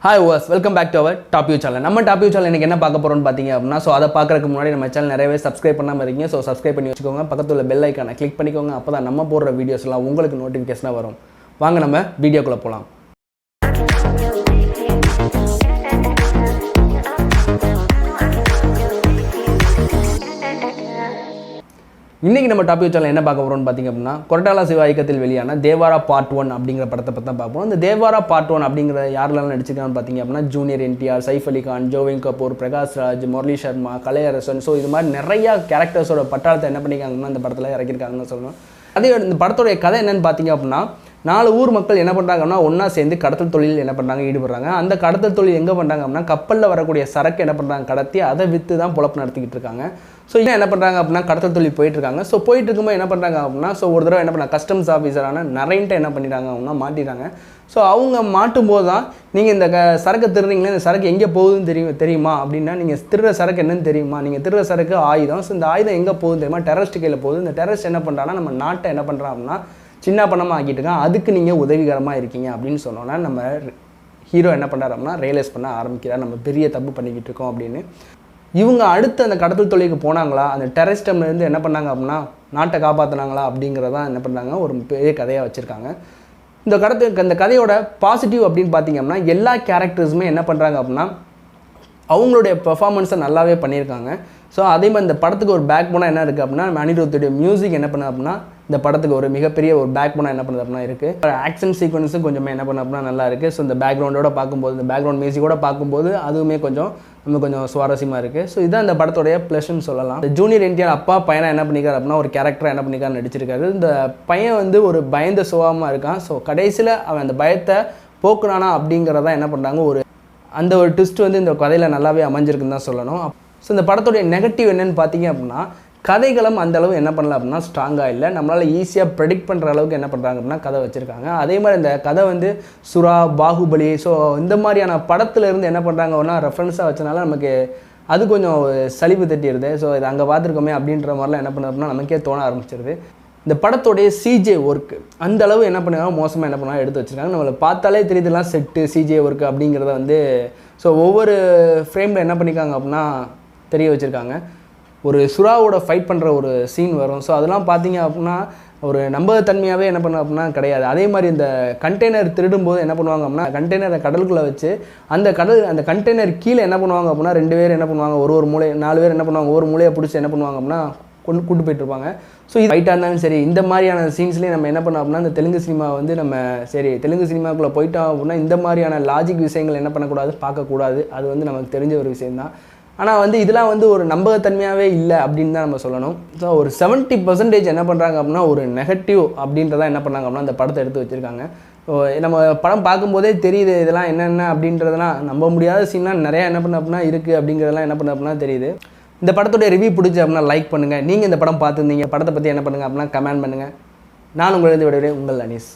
Hi viewers, welcome back to our Top View channel. நம்ம Top View channel இன்னைக்கு என்ன பார்க்க போறோம்னு பாத்தீங்க அப்படினா சோ அத பார்க்கறதுக்கு முன்னாடி நம்ம சேனல் நிறையவே சப்ஸ்கிரைப் பண்ணாம இருக்கீங்க. சோ சப்ஸ்கிரைப் பண்ணி வச்சுக்கோங்க. பக்கத்துல உள்ள பெல் ஐகானை கிளிக் பண்ணிக்கோங்க. அப்பதான் நம்ம போடுற வீடியோஸ் எல்லாம் உங்களுக்கு நோட்டிஃபிகேஷனா வரும். வாங்க நம்ம வீடியோக்குள்ள போலாம். இன்னைக்கு நம்ம டாப் சேனல் என்ன பார்க்க போறோம்னு பாத்தீங்க அப்படினா கொரட்டாலா சிவா இயக்கத்தில் வெளியான தேவாரா பார்ட் 1 அப்படிங்கிற படத்தை பத்தி தான் பார்ப்போம். இந்த தேவாரா பார்ட் 1 அப்படிங்கிற யாரெல்லாம் நடிச்சிருக்காங்கன்னு பாத்தீங்க அப்படினா ஜூனியர் என்டிஆர், சைஃப் அலி கான், ஜோவின் கபூர், பிரகாஷ் ராஜ், முரளி சர்மா, கலையரசன். ஸோ இது மாதிரி நிறைய கேரக்டர்ஸோட பட்டாளத்தை என்ன பண்ணியிருக்காங்கன்னா இந்த படத்தில் இறக்கியிருக்காங்கன்னு சொல்லணும். அதே இந்த படத்தோடைய கதை என்னன்னு பார்த்தீங்க அப்படின்னா 4 ஊர் மக்கள் என்ன பண்ணுறாங்கன்னா ஒன்றா சேர்ந்து கடத்தல் தொழில் என்ன பண்ணுறாங்க ஈடுபடுறாங்க. அந்த கடத்தல் தொழில் எங்கே பண்ணுறாங்க அப்படின்னா கப்பலில் வரக்கூடிய சரக்கு என்ன பண்ணுறாங்க கடத்தி அதை விற்று தான் பொழப்பு நடத்திக்கிட்டு இருக்காங்க. ஸோ இன்னும் என்ன பண்ணுறாங்க அப்படின்னா கடத்தல் தொழில் போயிட்டுருக்காங்க. ஸோ போயிட்டு இருக்கும்போது என்ன பண்ணுறாங்க அப்படின்னா ஒரு தடவை என்ன பண்ணாங்க கஸ்டம்ஸ் ஆஃபீஸரான நரேன்ட்ட என்ன பண்ணிட்டாங்க அப்படின்னா மாட்டிட்டாங்க. ஸோ அவங்க மாட்டும் போது தான் நீங்கள் இந்த சரக்கு திருடுறீங்களே இந்த சரக்கு எங்கே போகுதுன்னு தெரியுமா அப்படின்னா நீங்கள் திருடுற சரக்கு என்னன்னு தெரியுமா, நீங்கள் திருடுற சரக்கு ஆயுதம். ஸோ இந்த ஆயுதம் எங்கே போகுதுன்னு தெரியுமா, டெரரிஸ்ட் கையில் போகுது. இந்த டெரரிஸ்ட் என்ன பண்ணுறாங்கன்னா நம்ம நாட்டை என்ன பண்ணுறான் அப்படின்னா சின்ன பணமாக ஆக்கிட்டுருக்கான், அதுக்கு நீங்கள் உதவிகரமாக இருக்கீங்க அப்படின்னு சொன்னோன்னா நம்ம ஹீரோ என்ன பண்ணுறாரு அப்படின்னா ரியலைஸ் பண்ண ஆரம்பிக்கிறார், நம்ம பெரிய தப்பு பண்ணிக்கிட்டு இருக்கோம் அப்படின்னு. இவங்க அடுத்து அந்த கடத்தல் தொழிலுக்கு போனாங்களா, அந்த டெரரிஸ்டம்லேருந்து என்ன பண்ணாங்க அப்படின்னா நாட்டை காப்பாற்றினாங்களா அப்படிங்கிறதான் என்ன பண்ணுறாங்க ஒரு பெரிய கதையாக வச்சுருக்காங்க. இந்த கதையோட பாசிட்டிவ் அப்படின்னு பார்த்தீங்க அப்படின்னா எல்லா கேரக்டர்ஸுமே என்ன பண்ணுறாங்க அப்படின்னா அவங்களுடைய பெர்ஃபார்மன்ஸை நல்லாவே பண்ணியிருக்காங்க. ஸோ அதே மாதிரி இந்த படத்துக்கு ஒரு பேக் போனால் என்ன இருக்குது அப்படின்னா அனிருத்துடைய மியூசிக் என்ன பண்ண அப்படின்னா இந்த படத்துக்கு ஒரு மிகப்பெரிய ஒரு பேக் போனால் என்ன பண்ணுது அப்படின்னா இருக்குது. ஆக்ஷன் சீக்வன்ஸும் கொஞ்சமே என்ன பண்ண அப்படின்னா நல்லா இருக்குது. ஸோ இந்த பேக்ரவுண்டோட பார்க்கும்போது இந்த பேக்ரவுண்ட் மியூசிக்கோட பார்க்கும்போது அதுவுமே கொஞ்சம் சுவாரஸ்யமாக இருக்குது. ஸோ இதான் இந்த படத்தோடைய ப்ளஸ்ன்னு சொல்லலாம். இந்த ஜூனியர் என்டிஆர் அப்பா பையனை என்ன பண்ணிக்கார் அப்படின்னா ஒரு கேரக்டராக என்ன பண்ணிக்காரு நடிச்சிருக்காரு. இந்த பையன் ஒரு பயந்த சுபாவமாக இருக்கான். ஸோ கடைசியில் அவன் அந்த பயத்தை போக்குனானா அப்படிங்கிறதான் என்ன பண்ணுறாங்க அந்த ஒரு ட்விஸ்ட் இந்த கதையில் நல்லாவே அமைஞ்சிருக்குன்னு தான் சொல்லணும். ஸோ இந்த படத்துடைய நெகட்டிவ் என்னென்னு பார்த்தீங்க அப்படின்னா கதைகளும் அந்தளவு என்ன பண்ணலாம் அப்படின்னா ஸ்ட்ராங்காக இல்லை. நம்மளால் ஈஸியாக ப்ரெடிக்ட் பண்ணுற அளவுக்கு என்ன பண்ணுறாங்க அப்படின்னா கதை வச்சுருக்காங்க. அதே மாதிரி இந்த கதை சுறா, பாகுபலி, ஸோ இந்த மாதிரியான படத்துலேருந்து என்ன பண்ணுறாங்க அப்படின்னா ரெஃபரன்ஸாக வச்சனால நமக்கு அது கொஞ்சம் சலிப்பு தட்டிடுது. ஸோ இது அங்கே பார்த்துருக்கோமே அப்படின்ற மாதிரிலாம் என்ன பண்ணுறது அப்படின்னா நமக்கே தோண ஆரம்பிச்சிருது. இந்த படத்தோடைய சிஜே ஒர்க்கு அந்தளவு என்ன பண்ணுறாங்க மோசமாக என்ன பண்ணுவாங்க எடுத்து வச்சுருக்காங்க. நம்மளை பார்த்தாலே தெரியுதுலாம் செட்டு சிஜே ஒர்க்கு அப்படிங்கிறத ஸோ ஒவ்வொரு ஃப்ரேமில் என்ன பண்ணியிருக்காங்க அப்படின்னா தெரிய வச்சுருக்காங்க. ஒரு சுறாவோட ஃபைட் பண்ணுற ஒரு சீன் வரும். ஸோ அதெல்லாம் பார்த்தீங்க அப்படின்னா ஒரு நம்பகத்தன்மையாகவே என்ன பண்ணுவோம் அப்படின்னா கிடையாது. அதே மாதிரி இந்த கண்டெய்னர் திருடும்போது என்ன பண்ணுவாங்க அப்படின்னா கண்டெய்னரை கடலுக்குள்ளே வச்சு அந்த கண்டெய்னர் கீழே என்ன பண்ணுவாங்க அப்படின்னா 2 பேர் என்ன பண்ணுவாங்க ஒரு மூளை 4 பேர் என்ன பண்ணுவாங்க ஒரு மூளையை பிடிச்சி என்ன பண்ணுவாங்க அப்படின்னா கூட்டு போயிட்டுருப்பாங்க. ஸோ இது ஃபைட்டாக இருந்தாலும் சரி இந்த மாதிரியான சீன்ஸ்லேயே நம்ம என்ன பண்ணோம் அப்படின்னா இந்த தெலுங்கு சினிமா நம்ம சரி தெலுங்கு சினிமாக்குள்ளே போயிட்டோம் அப்படின்னா இந்த மாதிரியான லாஜிக் விஷயங்கள் என்ன பண்ணக்கூடாது பார்க்கக்கூடாது. அது நமக்கு தெரிஞ்ச ஒரு விஷயந்தான். ஆனால் இதெல்லாம் ஒரு நம்பகத்தன்மையாகவே இல்லை அப்படின்னு தான் நம்ம சொல்லணும். ஸோ ஒரு 70% என்ன பண்ணுறாங்க அப்படின்னா ஒரு நெகட்டிவ் அப்படின்றதான் என்ன பண்ணாங்க அப்படின்னா இந்த படத்தை எடுத்து வச்சுருக்காங்க. ஸோ நம்ம படம் பார்க்கும்போதே தெரியுது இதெல்லாம் என்னென்ன அப்படின்றதெல்லாம் நம்ப முடியாத சீன்லாம் நிறையா என்ன பண்ண அப்படின்னா இருக்குது அப்படிங்கிறதெல்லாம் என்ன பண்ண அப்படின்னா தெரியுது. இந்த படத்தோடைய ரிவ்யூ பிடிச்சி அப்படின்னா லைக் பண்ணுங்கள். நீங்கள் இந்த படம் பார்த்துருந்தீங்க படத்தை பற்றி என்ன பண்ணுங்கள் அப்படின்னா கமெண்ட் பண்ணுங்கள். நான் உங்களிருந்து விடைபெறுகிறேன், உங்கள் அனீஸ்.